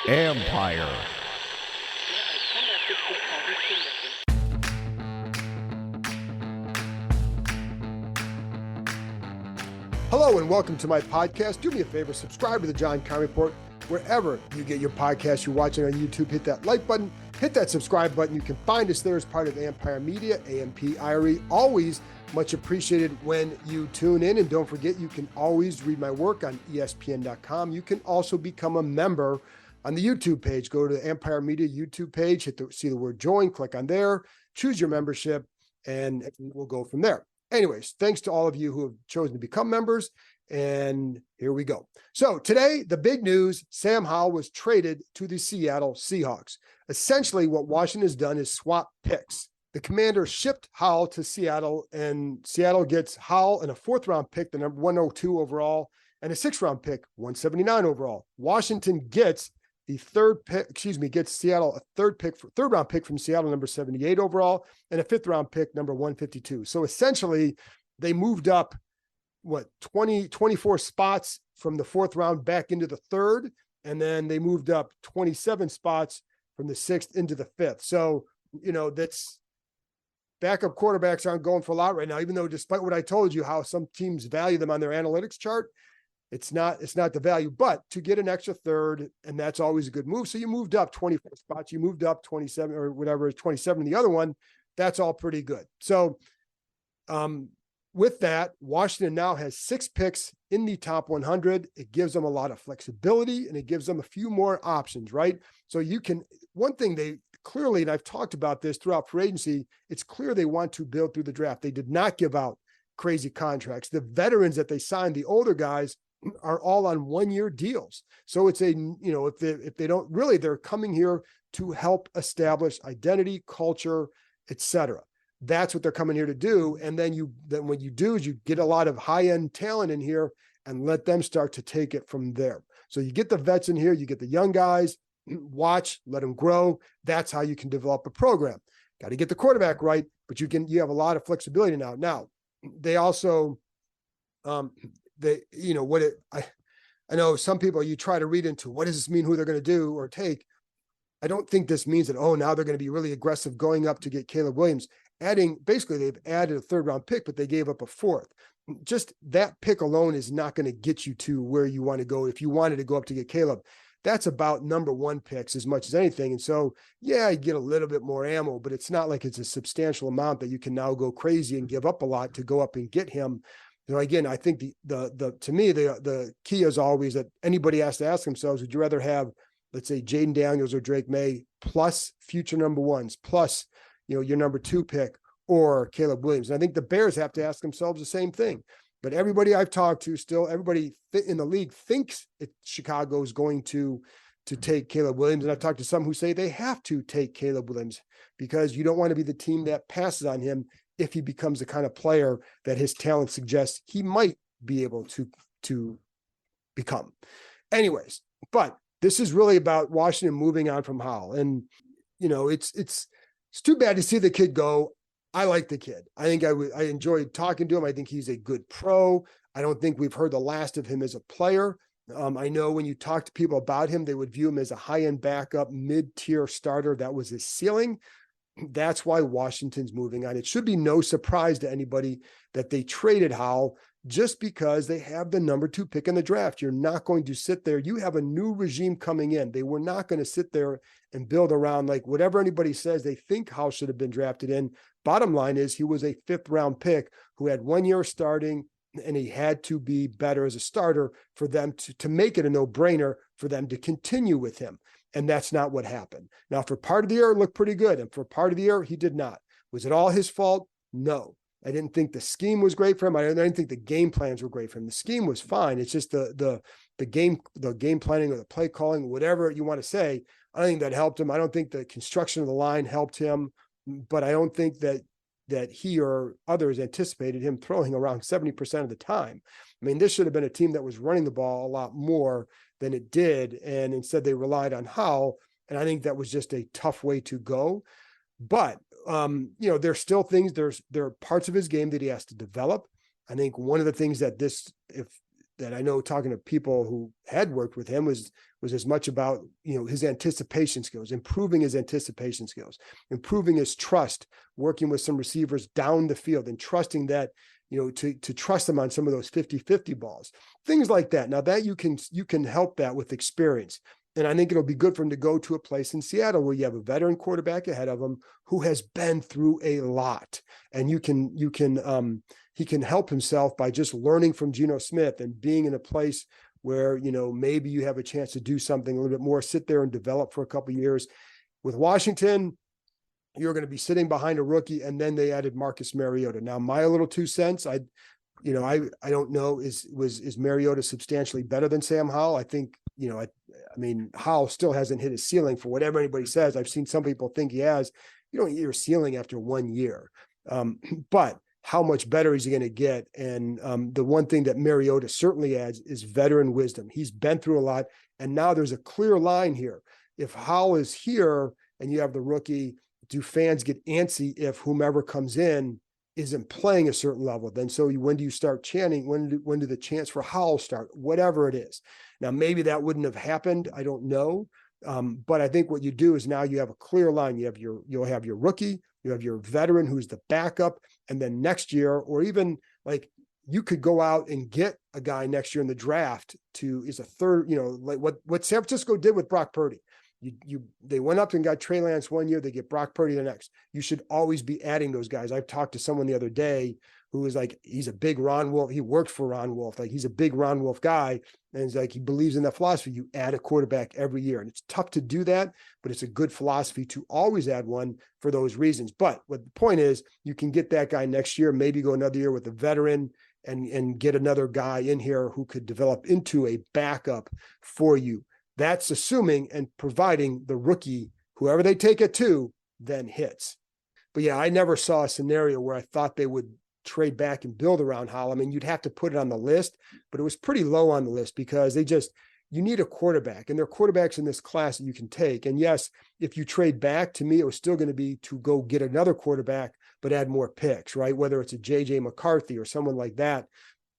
Empire. Hello and welcome to my podcast. Do me a favor, subscribe to the John Conn Report wherever you get your podcast. You're watching on YouTube, hit that like button, hit that subscribe button. You can find us there as part of Empire Media, AMPIRE. Always much appreciated when you tune in. And don't forget, you can always read my work on ESPN.com. You can also become a member on the YouTube page. Go to the Empire Media YouTube page, see the word join, click on there, choose your membership, and we'll go from there. Anyways, thanks to all of you who have chosen to become members, and here we go. So today, the big news, Sam Howell was traded to the Seattle Seahawks. Essentially, what Washington has done is swap picks. The Commanders shipped Howell to Seattle, and Seattle gets Howell and a fourth-round pick, the number 102 overall, and a sixth-round pick, 179 overall. Washington gets gets Seattle a third-round pick from Seattle, number 78 overall, and a fifth-round pick, number 152. So essentially, they moved up, 24 spots from the fourth round back into the third, and then they moved up 27 spots from the sixth into the fifth. So, that's backup quarterbacks aren't going for a lot right now, even though despite what I told you, how some teams value them on their analytics chart, it's not the value, but to get an extra third, and that's always a good move. So you moved up 24 spots, you moved up 27 or whatever, 27 in the other one. That's all pretty good. So with that, Washington now has 6 picks in the top 100. It gives them a lot of flexibility and it gives them a few more options, right? So one thing they clearly, and I've talked about this throughout free agency, it's clear they want to build through the draft. They did not give out crazy contracts. The veterans that they signed, the older guys, are all on 1-year deals. So it's if they don't really, they're coming here to help establish identity, culture, etc. That's what they're coming here to do. And then what you do is you get a lot of high-end talent in here and let them start to take it from there. So you get the vets in here, you get the young guys, watch, let them grow. That's how you can develop a program. Got to get the quarterback right, but you have a lot of flexibility now. Now, they also, I know some people, you try to read into what does this mean, who they're going to do or take. I don't think this means that, now they're going to be really aggressive going up to get Caleb Williams. Basically they've added a third-round pick, but they gave up a fourth. Just that pick alone is not going to get you to where you want to go. If you wanted to go up to get Caleb, that's about number 1 picks as much as anything. And so, yeah, you get a little bit more ammo, but it's not like it's a substantial amount that you can now go crazy and give up a lot to go up and get him. Again, I think to me, the key is always that anybody has to ask themselves, would you rather have, let's say, Jaden Daniels or Drake May plus future number 1s, plus, your number 2 pick, or Caleb Williams? And I think the Bears have to ask themselves the same thing. But everybody I've talked to, everybody in the league thinks Chicago is going to take Caleb Williams. And I've talked to some who say they have to take Caleb Williams because you don't want to be the team that passes on him if he becomes the kind of player that his talent suggests he might be able to become. Anyways, but this is really about Washington moving on from Howell. And, it's too bad to see the kid go. I like the kid. I think I enjoyed talking to him. I think he's a good pro. I don't think we've heard the last of him as a player. I know when you talk to people about him, they would view him as a high-end backup, mid-tier starter. That was his ceiling. That's why Washington's moving on. It should be no surprise to anybody that they traded Howell just because they have the number 2 pick in the draft. You're not going to sit there. You have a new regime coming in. They were not going to sit there and build around like whatever anybody says they think Howell should have been drafted in. Bottom line is he was a 5th-round pick who had 1 year starting, and he had to be better as a starter for them to make it a no-brainer for them to continue with him. And that's not what happened. Now, for part of the year, it looked pretty good. And for part of the year, he did not. Was it all his fault? No. I didn't think the scheme was great for him. I didn't think the game plans were great for him. The scheme was fine. It's just the game planning or the play calling, whatever you want to say. I don't think that helped him. I don't think the construction of the line helped him. But I don't think that he or others anticipated him throwing around 70% of the time. I mean, this should have been a team that was running the ball a lot more than it did. And instead they relied on Howell. And I think that was just a tough way to go. But, there's still things, there are parts of his game that he has to develop. I think one of the things that that I know talking to people who had worked with him was as much about, his anticipation skills, improving his anticipation skills, improving his trust, working with some receivers down the field and trusting that, to trust them on some of those 50-50 balls, things like that. Now that you can help that with experience. And I think it'll be good for him to go to a place in Seattle where you have a veteran quarterback ahead of him who has been through a lot. And he can help himself by just learning from Geno Smith and being in a place where, maybe you have a chance to do something a little bit more, sit there and develop for a couple of years. With Washington, you're going to be sitting behind a rookie, and then they added Marcus Mariota. Now, my little 2 cents, I don't know, is Mariota substantially better than Sam Howell? I think, Howell still hasn't hit his ceiling for whatever anybody says. I've seen some people think he has. You don't hit your ceiling after 1 year. But how much better is he going to get? And the one thing that Mariota certainly adds is veteran wisdom. He's been through a lot, and now there's a clear line here. If Howell is here and you have the rookie, do fans get antsy if whomever comes in isn't playing a certain level? Then when do you start chanting? When do the chants for Howell start? Whatever it is. Now, maybe that wouldn't have happened. I don't know. But I think what you do is now you have a clear line. You'll have your rookie, you have your veteran who's the backup, and then next year, or even like you could go out and get a guy next year in the draft is a third, like what San Francisco did with Brock Purdy. They went up and got Trey Lance 1 year, they get Brock Purdy the next. You should always be adding those guys. I've talked to someone the other day who was like, he's a big Ron Wolf. He worked for Ron Wolf. Like, he's a big Ron Wolf guy. And he's like, he believes in that philosophy. You add a quarterback every year. And it's tough to do that, but it's a good philosophy to always add one for those reasons. But what the point is, you can get that guy next year, maybe go another year with a veteran and get another guy in here who could develop into a backup for you. That's assuming and providing the rookie, whoever they take it to, then hits. But yeah, I never saw a scenario where I thought they would trade back and build around Howell. I mean, you'd have to put it on the list, but it was pretty low on the list because you need a quarterback, and there are quarterbacks in this class that you can take. And yes, if you trade back, to me, it was still going to be to go get another quarterback, but add more picks, right? Whether it's a JJ McCarthy or someone like that.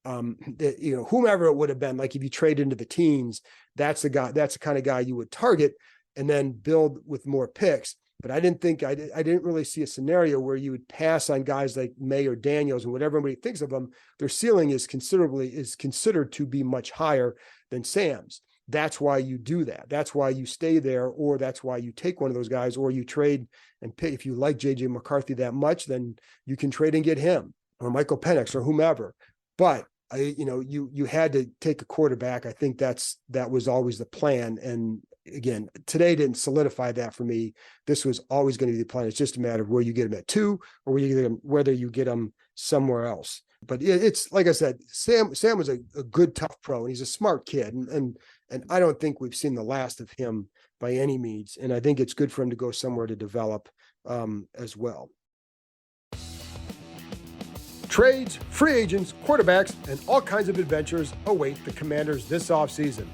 Whomever it would have been, like if you trade into the teens, that's the kind of guy you would target and then build with more picks. But I didn't really see a scenario where you would pass on guys like May or Daniels and whatever everybody thinks of them. Their ceiling is considered to be much higher than Sam's. That's why you do that. That's why you stay there, or that's why you take one of those guys, or you trade and pick. If you like JJ McCarthy that much, then you can trade and get him, or Michael Penix, or whomever. But you had to take a quarterback. I think that was always the plan. And again, today didn't solidify that for me. This was always going to be the plan. It's just a matter of where you get him at 2, or whether you get him somewhere else. But it's like I said, Sam was a good, tough pro, and he's a smart kid. And I don't think we've seen the last of him by any means. And I think it's good for him to go somewhere to develop as well. Trades, free agents, quarterbacks, and all kinds of adventures await the Commanders this offseason.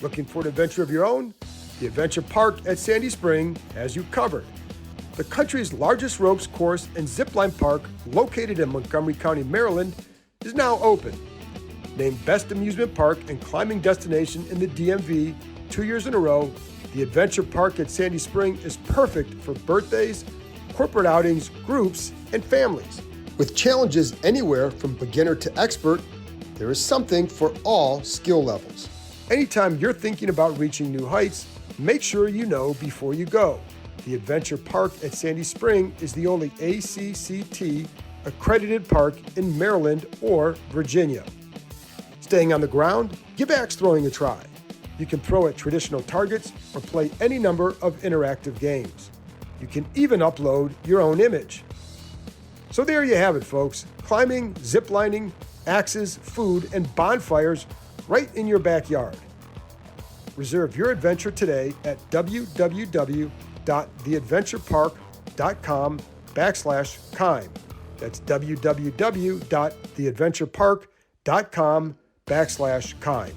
Looking for an adventure of your own? The Adventure Park at Sandy Spring has you covered. The country's largest ropes course and zipline park, located in Montgomery County, Maryland, is now open. Named Best Amusement Park and Climbing Destination in the DMV 2 years in a row, the Adventure Park at Sandy Spring is perfect for birthdays, corporate outings, groups, and families. With challenges anywhere from beginner to expert, there is something for all skill levels. Anytime you're thinking about reaching new heights, make sure you know before you go. The Adventure Park at Sandy Spring is the only ACCT accredited park in Maryland or Virginia. Staying on the ground, give axe throwing a try. You can throw at traditional targets or play any number of interactive games. You can even upload your own image. So there you have it, folks. Climbing, ziplining, axes, food, and bonfires right in your backyard. Reserve your adventure today at www.theadventurepark.com/Kime. That's www.theadventurepark.com/Kime.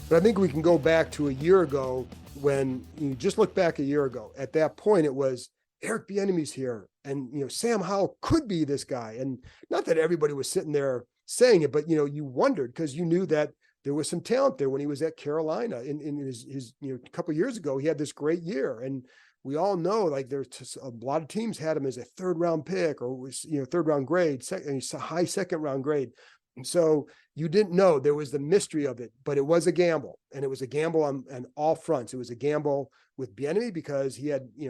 But I think we can go back to a year ago when you just look back a year ago. At that point, it was Eric Bieniemy's here, and Sam Howell could be this guy. And not that everybody was sitting there saying it, but you wondered because you knew that there was some talent there when he was at Carolina in his a couple of years ago. He had this great year, and we all know like there's a lot of teams had him as a 3rd round pick or was 3rd round grade, a high 2nd round grade. And so you didn't know, there was the mystery of it, but it was a gamble, and it was a gamble on all fronts. It was a gamble with Bieniemy because he had he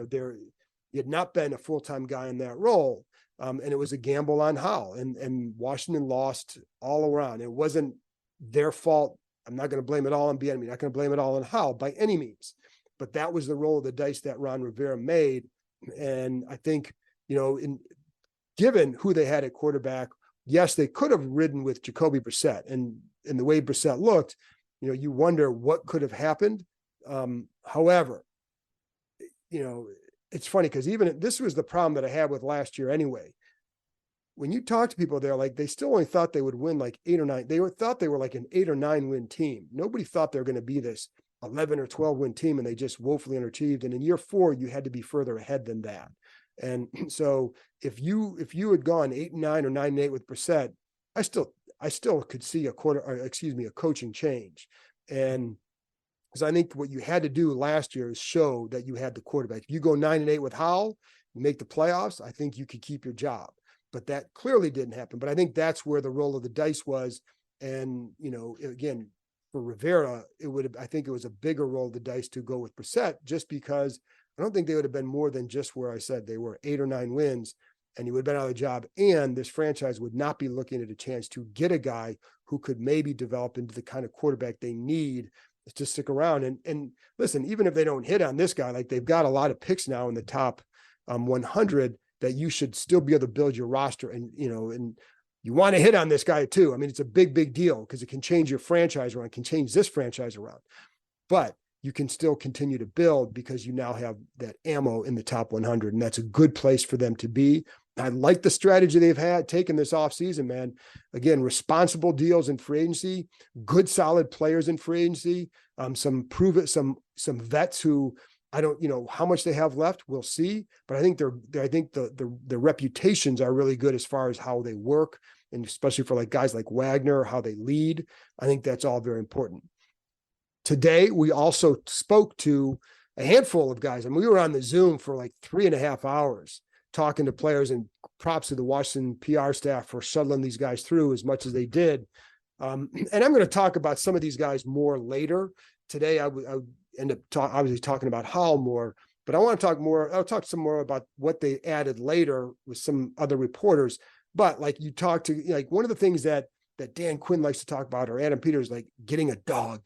had not been a full-time guy in that role. And it was a gamble on Howell, and Washington lost all around. It wasn't their fault. I'm not going to blame it all on Bieniemy. Not going to blame it all on Howell by any means, but that was the roll of the dice that Ron Rivera made. And I think, given who they had at quarterback, yes, they could have ridden with Jacoby Brissett, and the way Brissett looked, you wonder what could have happened. However, it's funny because even this was the problem that I had with last year anyway. When you talk to people, they're like, they still only thought they would win like 8 or 9. Thought they were like an 8 or 9 win team. Nobody thought they were going to be this 11 or 12 win team, and they just woefully underachieved. And in year 4, you had to be further ahead than that. And so if you had gone 8 and 9 or 9 and 8 with Brissett, I still could see a coaching change. And because I think what you had to do last year is show that you had the quarterback. If you go 9 and 8 with Howell, you make the playoffs, I think you could keep your job. But that clearly didn't happen. But I think that's where the roll of the dice was. And, again, for Rivera, I think it was a bigger roll of the dice to go with Brissett, just because I don't think they would have been more than just where I said they were 8 or 9 wins, and he would have been out of the job. And this franchise would not be looking at a chance to get a guy who could maybe develop into the kind of quarterback they need to stick around. And listen, even if they don't hit on this guy, like they've got a lot of picks now in the top 100 that you should still be able to build your roster. And, and you want to hit on this guy too. I mean, it's a big, big deal because it can change your franchise around, it can change this franchise around, but you can still continue to build because you now have that ammo in the top 100. And that's a good place for them to be. I like the strategy they've had taken this offseason, man. Again, responsible deals in free agency, good, solid players in free agency, some vets who I don't, how much they have left, we'll see. But I think the reputations are really good as far as how they work, and especially for like guys like Wagner, how they lead. I think that's all very important. Today, we also spoke to a handful of guys, and we were on the Zoom for like 3.5 hours talking to players, and props to the Washington PR staff for shuttling these guys through as much as they did. And I'm going to talk about some of these guys more later. Today, I end up obviously talking about Howell more, but I want to talk more. I'll talk some more about what they added later with some other reporters. But like you talk to, like one of the things that Dan Quinn likes to talk about, or Adam Peters, like getting a dog.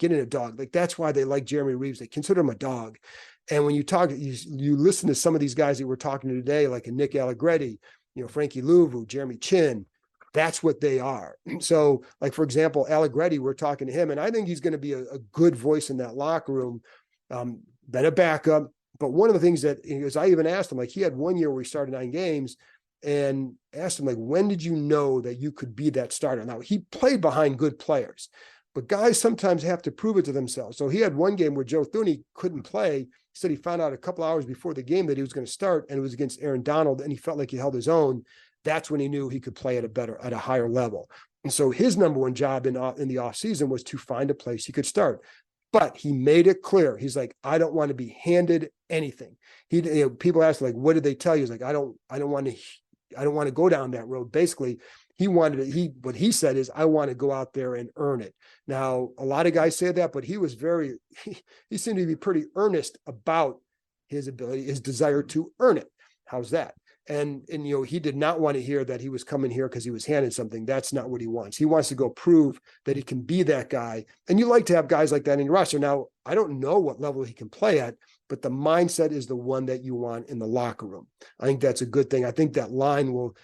Like that's why they like Jeremy Reeves. They consider him a dog. And when you talk, you listen to some of these guys that we're talking to today, like a Nick Allegretti, Frankie Louvu, Jeremy Chin, that's what they are. So like, for example, Allegretti, we're talking to him, and I think he's going to be a good voice in that locker room, been a backup. But one of the things that, because I even asked him, like he had 1 year where he started 9 games, and asked him, like, when did you know that you could be that starter? Now, he played behind good players, but guys sometimes have to prove it to themselves. So he had one game where Joe Thuney couldn't play. He said he found out a couple hours before the game that he was going to start, and it was against Aaron Donald, and he felt like he held his own. That's when he knew he could play at a higher level. And so his number one job in the offseason was to find a place he could start. But he made it clear. He's like, I don't want to be handed anything. People ask, like, what did they tell you? He's like, I don't want to go down that road. Basically, what he said is, I want to go out there and earn it. Now, a lot of guys say that, but he was he seemed to be pretty earnest about his ability, his desire to earn it. How's that? And he did not want to hear that he was coming here because he was handed something. That's not what he wants. He wants to go prove that he can be that guy. And you like to have guys like that in your roster. Now, I don't know what level he can play at, but the mindset is the one that you want in the locker room. I think that's a good thing. I think that line will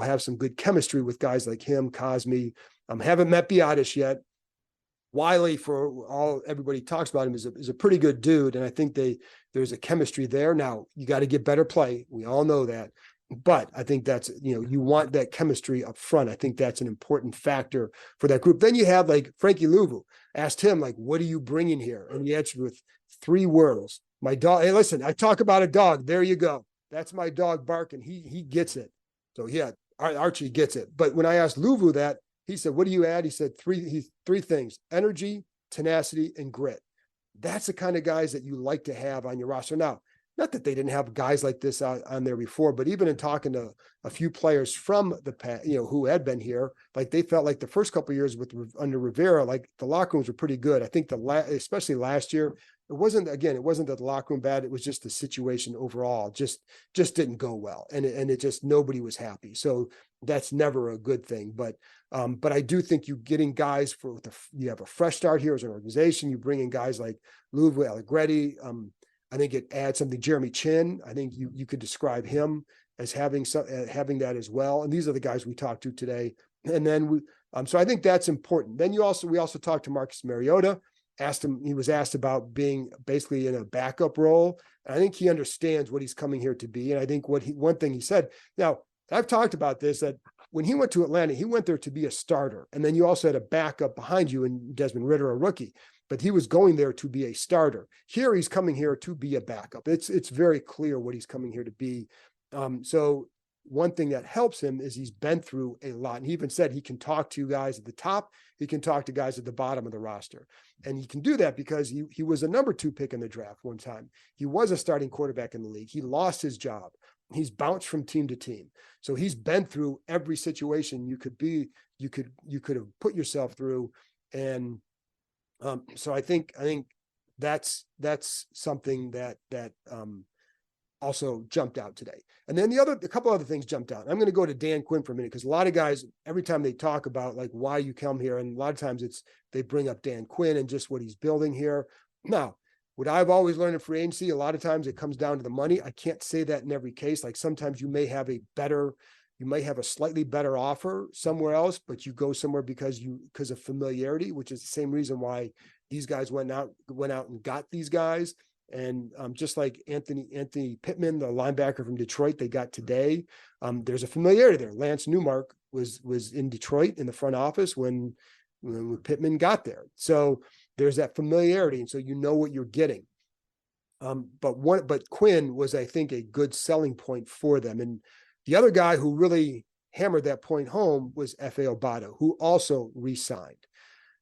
have some good chemistry with guys like him, Cosme. Haven't met Biadasz yet. Wiley, for all everybody talks about him, is a pretty good dude, and I think there's a chemistry there. Now you got to get better play. We all know that, but I think that's you want that chemistry up front. I think that's an important factor for that group. Then you have like Frankie Louvu. Asked him, like, what are you bringing here? And he answered with 3 words: my dog. Hey, listen, I talk about a dog. There you go. That's my dog barking. He gets it. So yeah, Archie gets it. But when I asked Luvu that, he said, what do you add? He said three things: energy, tenacity, and grit. That's the kind of guys that you like to have on your roster. Now, not that they didn't have guys like this on there before, but even in talking to a few players from the past, who had been here, like they felt like the first couple of years under Rivera, like the locker rooms were pretty good. I think especially last year, it wasn't that the locker room bad. It was just the situation overall just didn't go well. And it just, nobody was happy. So that's never a good thing. But I do think you getting guys you have a fresh start here as an organization. You bring in guys like Louisville, Allegretti. I think it adds something. Jeremy Chin, I think you could describe him as having that as well. And these are the guys we talked to today. And then so I think that's important. Then we also talked to Marcus Mariota. He was asked about being basically in a backup role. And I think he understands what he's coming here to be. And I think one thing he said, now I've talked about this, that when he went to Atlanta, he went there to be a starter. And then you also had a backup behind you in Desmond Ridder, a rookie, but he was going there to be a starter. Here, he's coming here to be a backup. It's very clear what he's coming here to be. So one thing that helps him is he's been through a lot. And he even said he can talk to guys at the top. He can talk to guys at the bottom of the roster. And he can do that because he was a number 2 pick in the draft one time. He was a starting quarterback in the league. He lost his job. He's bounced from team to team. So he's been through every situation you could have put yourself through. And so I think that's something that also jumped out today. And then a couple other things jumped out. I'm going to go to Dan Quinn for a minute, because a lot of guys, every time they talk about like why you come here, and a lot of times they bring up Dan Quinn and just what he's building here. Now, what I've always learned in free agency, a lot of times it comes down to the money. I can't say that in every case. Like sometimes you may have a slightly better offer somewhere else, but you go somewhere because of familiarity, which is the same reason why these guys went out and got these guys. And just like Anthony Pittman, the linebacker from Detroit, they got today. There's a familiarity there. Lance Newmark was in Detroit in the front office when Pittman got there. So there's that familiarity, and so you know what you're getting. But Quinn was, I think, a good selling point for them. And the other guy who really hammered that point home was F.A. Obata, who also re-signed.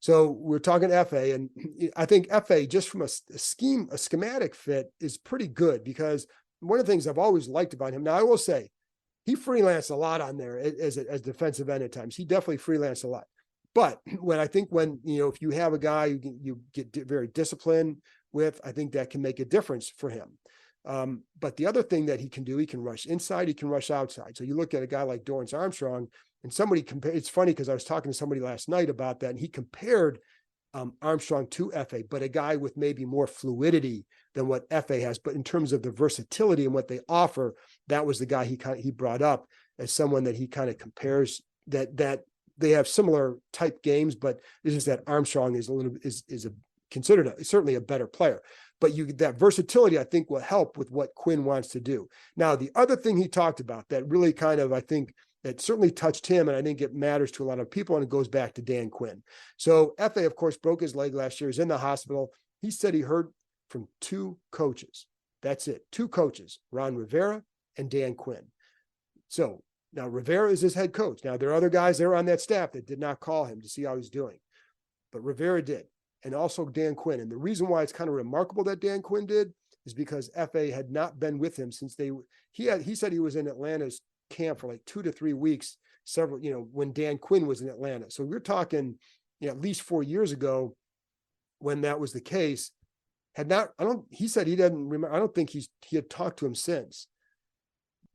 So we're talking F.A., and I think F.A., just from a schematic fit, is pretty good, because one of the things I've always liked about him, now I will say, he freelanced a lot on there as defensive end at times. He definitely freelanced a lot. But if you have a guy you get very disciplined with, I think that can make a difference for him. But the other thing that he can do, he can rush inside, he can rush outside. So you look at a guy like Dorrance Armstrong, and it's funny because I was talking to somebody last night about that, and he compared Armstrong to F.A., but a guy with maybe more fluidity than what F.A. has. But in terms of the versatility and what they offer, that was the guy he brought up as someone that he kind of compares, that they have similar type games, but it's just that Armstrong is considered certainly a better player. But that versatility, I think, will help with what Quinn wants to do. Now, the other thing he talked about that really kind of, I think, that certainly touched him, and I think it matters to a lot of people, and it goes back to Dan Quinn. So F.A., of course, broke his leg last year. He's in the hospital. He said he heard from 2 coaches. That's it. 2 coaches, Ron Rivera and Dan Quinn. So now Rivera is his head coach. Now there are other guys there on that staff that did not call him to see how he's doing, but Rivera did. And also Dan Quinn. And the reason why it's kind of remarkable that Dan Quinn did is because F.A. had not been with him since he said he was in Atlanta's camp for like 2 to 3 weeks, when Dan Quinn was in Atlanta. So we're talking, at least 4 years ago when that was the case. He said he doesn't remember. I don't think he had talked to him since.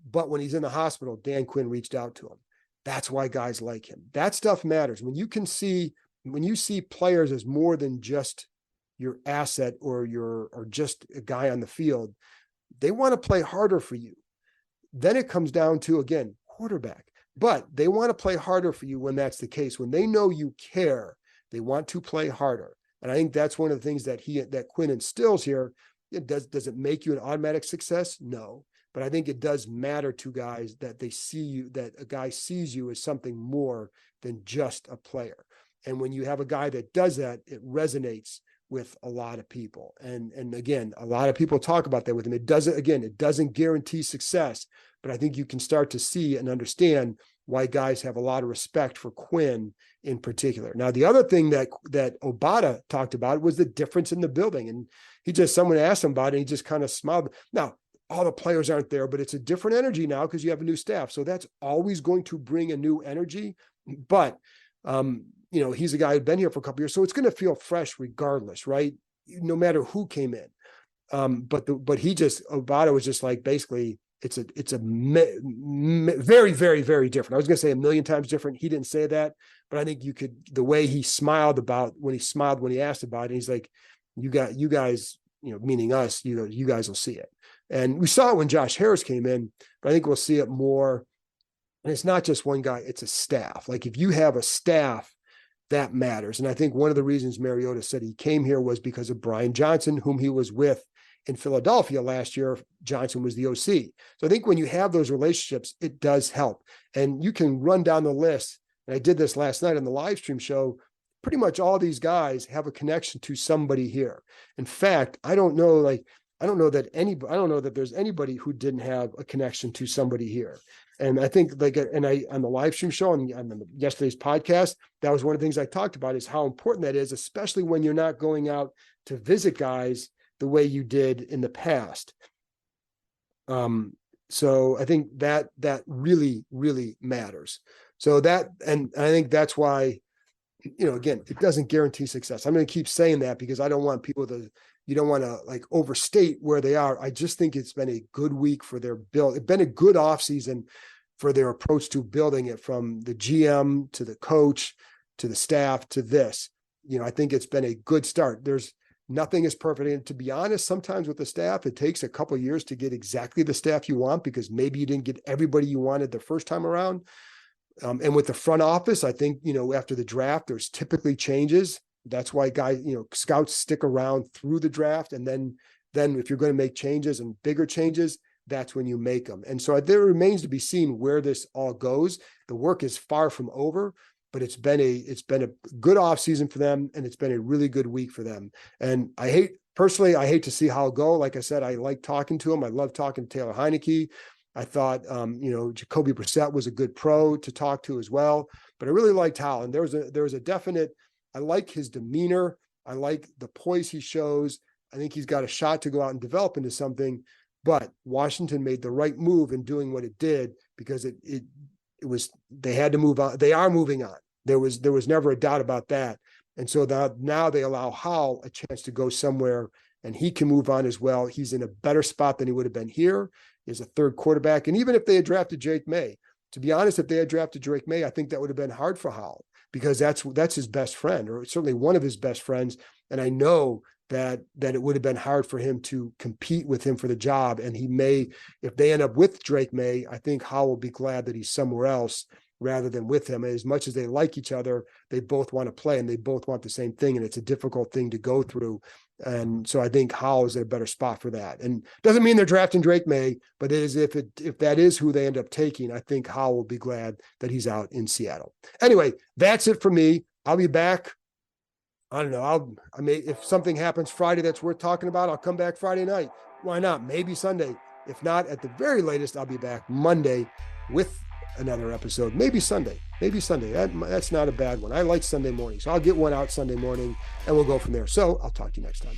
But when he's in the hospital, Dan Quinn reached out to him. That's why guys like him. That stuff matters. When you see players as more than just your asset or just a guy on the field, they want to play harder for you. Then it comes down to, again, quarterback. But they want to play harder for you when that's the case. When they know you care, they want to play harder. And I think that's one of the things that Quinn instills here. Does it make you an automatic success? No. But I think it does matter to guys that they see you, that a guy sees you as something more than just a player. And when you have a guy that does that, it resonates with a lot of people. And again, a lot of people talk about that with him. It doesn't guarantee success, but I think you can start to see and understand why guys have a lot of respect for Quinn in particular. Now, the other thing that Obata talked about was the difference in the building. And someone asked him about it, and he just kind of smiled. Now, all the players aren't there, but it's a different energy now because you have a new staff. So that's always going to bring a new energy. But, he's a guy who'd been here for a couple of years, so it's going to feel fresh regardless, right? No matter who came in. Obata was just like, basically, it's a very, very, very different. I was going to say a million times different. He didn't say that, but I think the way he smiled when he asked about it, he's like, you guys, meaning us, you guys will see it. And we saw it when Josh Harris came in, but I think we'll see it more. And it's not just one guy, it's a staff. Like if you have a staff, that matters. And I think one of the reasons Mariota said he came here was because of Brian Johnson, whom he was with in Philadelphia last year. Johnson was the OC. So I think when you have those relationships, it does help. And you can run down the list. And I did this last night on the live stream show. Pretty much all these guys have a connection to somebody here. In fact, I don't know that there's anybody who didn't have a connection to somebody here. And I think on the live stream show and on yesterday's podcast, that was one of the things I talked about, is how important that is, especially when you're not going out to visit guys the way you did in the past. So I think that really, really matters. So and I think that's why, again, it doesn't guarantee success. I'm going to keep saying that because I don't want people you don't want to like overstate where they are. I just think it's been a good week for their build. It's been a good offseason for their approach to building it, from the GM to the coach to the staff to this. I think it's been a good start. Nothing is perfect. And to be honest, sometimes with the staff, it takes a couple of years to get exactly the staff you want, because maybe you didn't get everybody you wanted the first time around. And with the front office, I think, after the draft, there's typically changes. That's why scouts stick around through the draft. And then if you're going to make changes and bigger changes, that's when you make them. And so there remains to be seen where this all goes. The work is far from over, but it's been a good offseason for them. And it's been a really good week for them. And I hate to see Howell go. Like I said, I like talking to him. I love talking to Taylor Heineke. I thought, Jacoby Brissett was a good pro to talk to as well, but I really liked Howell. And there was a definite, I like his demeanor. I like the poise he shows. I think he's got a shot to go out and develop into something, but Washington made the right move in doing what it did, because they had to move on. They are moving on. There was never a doubt about that. And so now they allow Howell a chance to go somewhere, and he can move on as well. He's in a better spot than he would have been here. He's a third quarterback. And even if they had drafted Drake May, to be honest, if they had drafted Drake May, I think that would have been hard for Howell, because that's his best friend, or certainly one of his best friends. And I know that it would have been hard for him to compete with him for the job. And he may, if they end up with Drake May, I think Howell will be glad that he's somewhere else rather than with him. And as much as they like each other, they both want to play and they both want the same thing. And it's a difficult thing to go through. And so I think Howell is in a better spot for that. And doesn't mean they're drafting Drake May, but it is, if that is who they end up taking, I think Howell will be glad that he's out in Seattle. Anyway, that's it for me. I'll be back. I don't know. If something happens Friday that's worth talking about, I'll come back Friday night. Why not? Maybe Sunday. If not, at the very latest, I'll be back Monday with another episode. Maybe Sunday. That's not a bad one. I like Sunday morning. So I'll get one out Sunday morning and we'll go from there. So I'll talk to you next time.